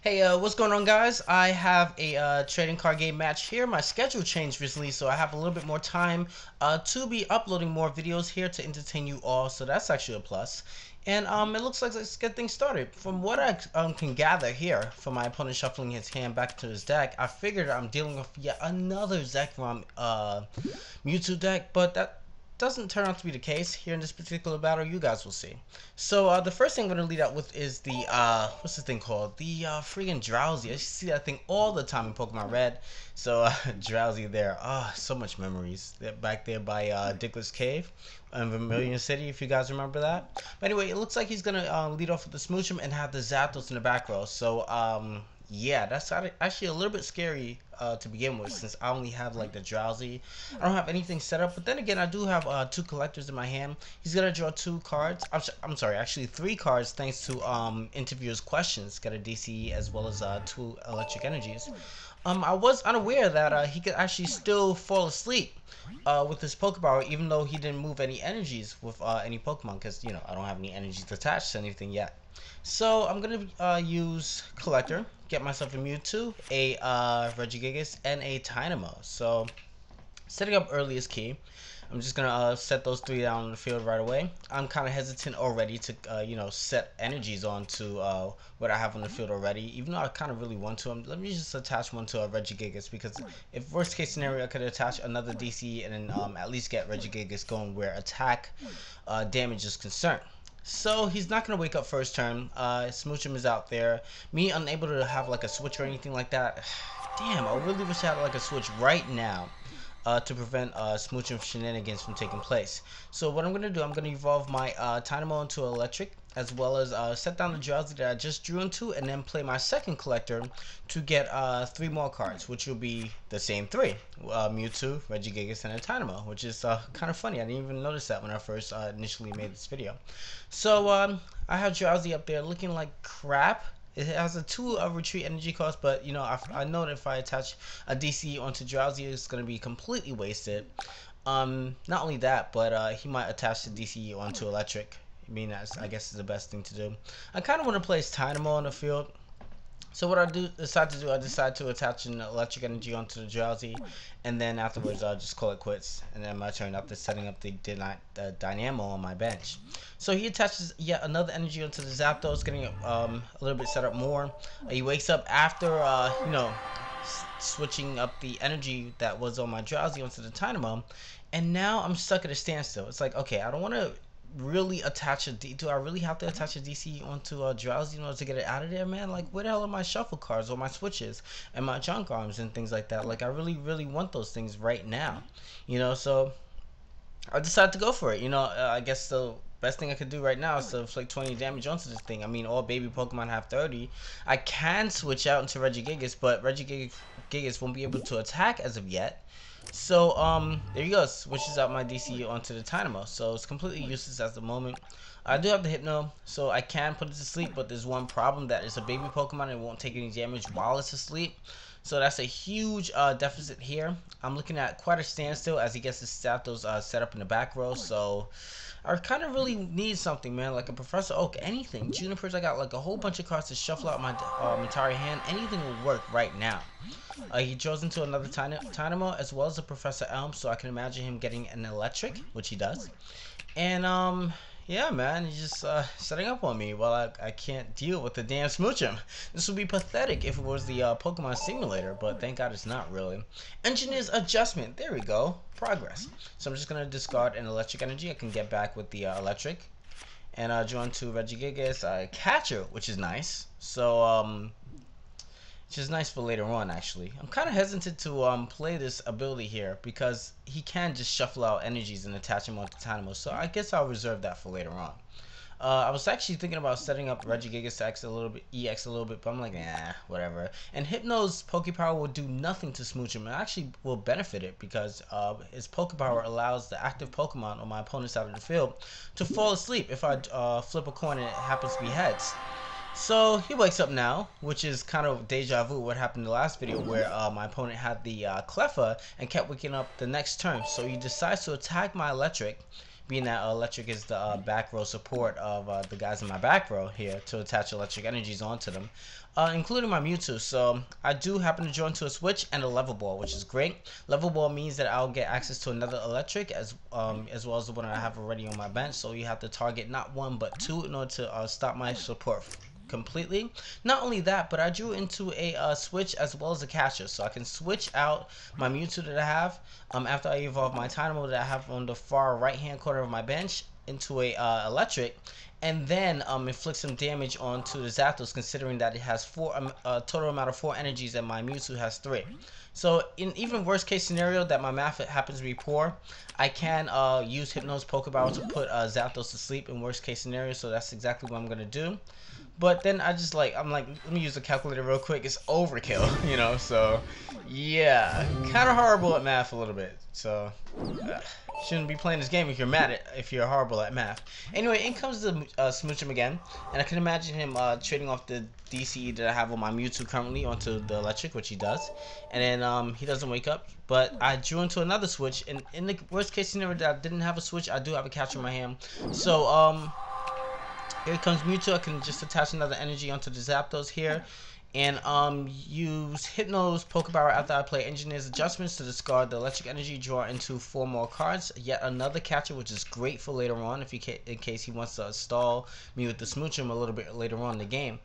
Hey, what's going on, guys? I have a trading card game match here. My schedule changed recently, so I have a little bit more time to be uploading more videos here to entertain you all, so that's actually a plus. And it looks like let's get things started. From what I can gather here from my opponent shuffling his hand back to his deck, I figured I'm dealing with yet another Zekrom Mewtwo deck, but that doesn't turn out to be the case here in this particular battle. You guys will see. So the first thing I'm going to lead out with is the what's this thing called, the freaking Drowsy. I see that thing all the time in Pokemon Red. So Drowsy there. So much memories. They're back there by Diglett Cave in Vermilion City, if you guys remember that. But anyway, it looks like he's gonna lead off with the Smoochum and have the Zapdos in the back row. So yeah, that's actually a little bit scary to begin with, since I only have like the Drowsy. I don't have anything set up, but then again, I do have two collectors in my hand. He's gonna draw two cards. I'm sorry, actually three cards, thanks to interviewers' questions. Got a DCE as well as two electric energies. I was unaware that he could actually still fall asleep with his Pokeball, even though he didn't move any energies with any Pokemon, because you know I don't have any energies attached to anything yet. So I'm gonna use Collector, get myself a Mewtwo, a Regigigas, and a Dynamo. So setting up early is key. I'm just gonna set those three down on the field right away. I'm kind of hesitant already to you know, set energies onto what I have on the field already, even though I kind of really want to. Let me just attach one to a Regigigas, because if worst case scenario I could attach another DC and then at least get Regigigas going where attack damage is concerned. So he's not going to wake up first turn. Smoochum is out there. Me unable to have like a switch or anything like that. Damn, I really wish I had like a switch right now to prevent Smoochum Shenanigans from taking place. So what I'm going to do, I'm going to evolve my Dynamo into electric, as well as set down the Drowsy that I just drew into, and then play my second collector to get three more cards, which will be the same three. Mewtwo, Regigigas, and a Dynamo, which is kind of funny. I didn't even notice that when I first initially made this video. So I have Drowsy up there looking like crap. It has a 2 retreat energy cost, but you know, I know that if I attach a DC onto Drowsy, it's going to be completely wasted. Not only that, but he might attach the DC onto electric. I mean, that's, I guess, is the best thing to do. I kind of want to place Dynamo on the field. So what I decide to attach an electric energy onto the Drowsy, and then afterwards I'll just call it quits, and then my turn after setting up the Dynamo on my bench. So he attaches yet another energy onto the Zapdos, getting a little bit set up more. He wakes up after you know, switching up the energy that was on my Drowsy onto the Dynamo, and now I'm stuck at a standstill. It's like, okay, I don't want to really attach do I really have to attach a DC onto a Drowsy in order to get it out of there, man? Like, where the hell are my shuffle cards or my switches and my junk arms and things like that? Like, I really want those things right now, you know. So I decided to go for it. You know, I guess the best thing I could do right now is to inflict 20 damage onto this thing. I mean, all baby Pokemon have 30. I can switch out into Regigigas, but Regigigas won't be able to attack as of yet. So there you go, switches out my DC onto the Dynamo, so it's completely useless at the moment. I do have the Hypno, so I can put it to sleep, but there's one problem, that it's a baby Pokemon and it won't take any damage while it's asleep. So that's a huge deficit here. I'm looking at quite a standstill as he gets his Zapdos set up in the back row. So I kind of really need something, man, like a Professor Oak, anything. Junipers, I got like a whole bunch of cards to shuffle out my entire hand. Anything will work right now. He draws into another Dynamo as well as a Professor Elm, so I can imagine him getting an electric, which he does. And yeah, man, he's just setting up on me while I can't deal with the damn Smoochum. This would be pathetic if it was the Pokemon Simulator, but thank God it's not really. Engineer's Adjustment, there we go, progress. So I'm just going to discard an electric energy. I can get back with the electric. And draw into Regigigas, Catcher, which is nice. So, which is nice for later on, actually. I'm kind of hesitant to play this ability here, because he can just shuffle out energies and attach them onto Dynamo, so I guess I'll reserve that for later on. I was actually thinking about setting up Regigigas EX a little bit, but I'm like, nah, whatever. And Hypno's Pokepower will do nothing to Smoochum, and actually will benefit it, because his Pokepower allows the active Pokemon on my opponent's side of the field to fall asleep if I flip a coin and it happens to be heads. So he wakes up now, which is kind of deja vu what happened in the last video, where my opponent had the Cleffa and kept waking up the next turn. So he decides to attack my electric, being that electric is the back row support of the guys in my back row here to attach electric energies onto them, including my Mewtwo. So I do happen to join to a switch and a level ball, which is great. Level ball means that I'll get access to another electric as well as the one I have already on my bench. So you have to target not one but two in order to stop my support completely. Not only that, but I drew into a switch as well as a catcher, so I can switch out my Mewtwo that I have after I evolve my Tynamo that I have on the far right hand corner of my bench into a electric, and then inflict some damage onto the Zapdos, considering that it has total amount of 4 energies and my Mewtwo has 3. So in even worst case scenario that my math happens to be poor, I can use Hypno's Pokeball to put Zapdos to sleep in worst case scenario. So that's exactly what I'm gonna do. But then I'm like, let me use the calculator real quick. It's overkill, you know. So yeah, kind of horrible at math a little bit. So shouldn't be playing this game if you're horrible at math. Anyway, in comes the Smoochum again, and I can imagine him trading off the DCE that I have on my Mewtwo currently onto the electric, which he does, and then he doesn't wake up. But I drew into another switch, and in the worst case scenario that I didn't have a switch, I do have a catcher in my hand. So here comes Mewtwo. I can just attach another energy onto the Zapdos here, and use Hypno's Pokeball after I play Engineer's Adjustments to discard the electric energy, draw into 4 more cards. Yet another catcher, which is great for later on if in case he wants to stall me with the Smoochum a little bit later on in the game.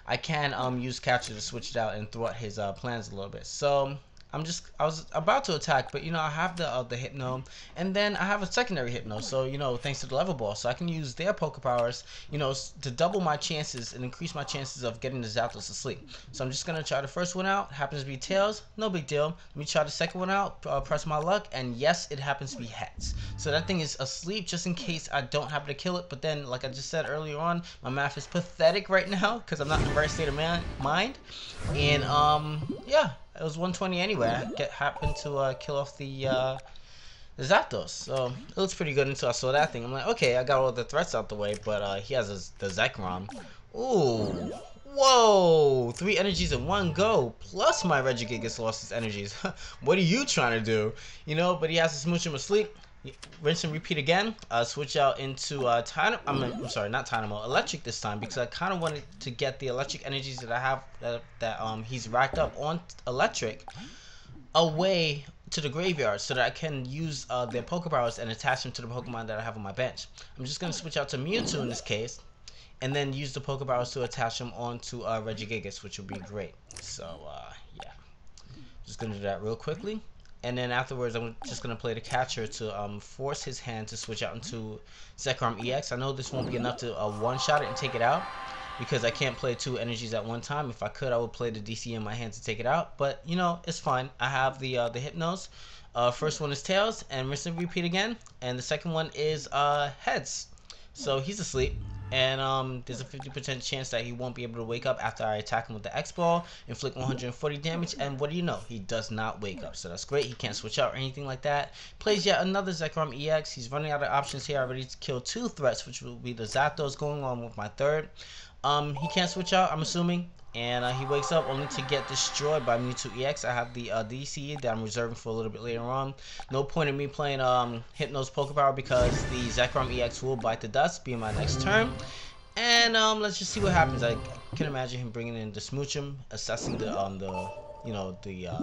I can use catcher to switch it out and thwart his plans a little bit. So I was about to attack, but you know, I have the Hypno, and then I have a secondary Hypno, so you know, thanks to the level ball, so I can use their Pokepowers, you know, to double my chances and increase my chances of getting the Zapdos to sleep. So I'm just gonna try the first one out. Happens to be tails, no big deal. Let me try the second one out, press my luck, and yes, it happens to be heads. So that thing is asleep just in case I don't happen to kill it. But then, like I just said earlier on, my math is pathetic right now because I'm not in the right state of mind, and yeah. It was 120 anyway. I happened to kill off the Zapdos, so it looks pretty good until I saw that thing. I'm like, okay, I got all the threats out the way, but he has the Zekrom. Ooh, whoa! 3 energies in one go, plus my Regigigas lost his energies. What are you trying to do? You know, but he has to smooch him asleep. Rinse and repeat again. Switch out into I'm sorry, not Tynamo, electric this time, because I kind of wanted to get the electric energies that I have that he's racked up on electric away to the graveyard, so that I can use their Pokepowers and attach them to the Pokemon that I have on my bench. I'm just gonna switch out to Mewtwo in this case, and then use the Pokepowers to attach them onto Regigigas, which would be great. So yeah, just gonna do that real quickly. And then afterwards, I'm just going to play the catcher to force his hand to switch out into Zekrom EX. I know this won't be enough to one-shot it and take it out, because I can't play 2 energies at one time. If I could, I would play the DC in my hand to take it out. But, you know, it's fine. I have the Hypnos. First one is Tails, and rinse and repeat again. And the second one is Heads. So he's asleep. And there's a 50% chance that he won't be able to wake up after I attack him with the X-Ball, inflict 140 damage, and what do you know? He does not wake up, so that's great. He can't switch out or anything like that. Plays yet another Zekrom EX. He's running out of options here. I already killed 2 threats, which will be the Zapdos going on with my third. He can't switch out, I'm assuming. And he wakes up only to get destroyed by Mewtwo EX. I have the DC that I'm reserving for a little bit later on. No point in me playing Hypno's Pokepower because the Zekrom EX will bite the dust, being my next turn. And let's just see what happens. I can imagine him bringing in the Smoochum, assessing the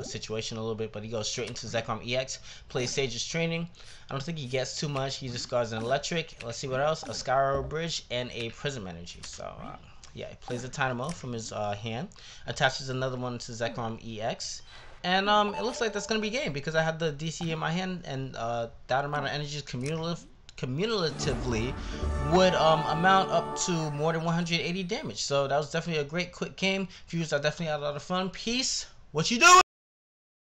situation a little bit, but he goes straight into Zekrom EX, plays Sage's Training. I don't think he gets too much. He discards an Electric. Let's see what else. A Skyro Bridge and a Prism Energy. So yeah, he plays a Tynamo from his hand, attaches another one to Zekrom EX, and it looks like that's going to be game because I have the DC in my hand, and that amount of energies cumulatively would amount up to more than 180 damage. So that was definitely a great quick game. Viewers, I definitely had a lot of fun. Peace. What you doing?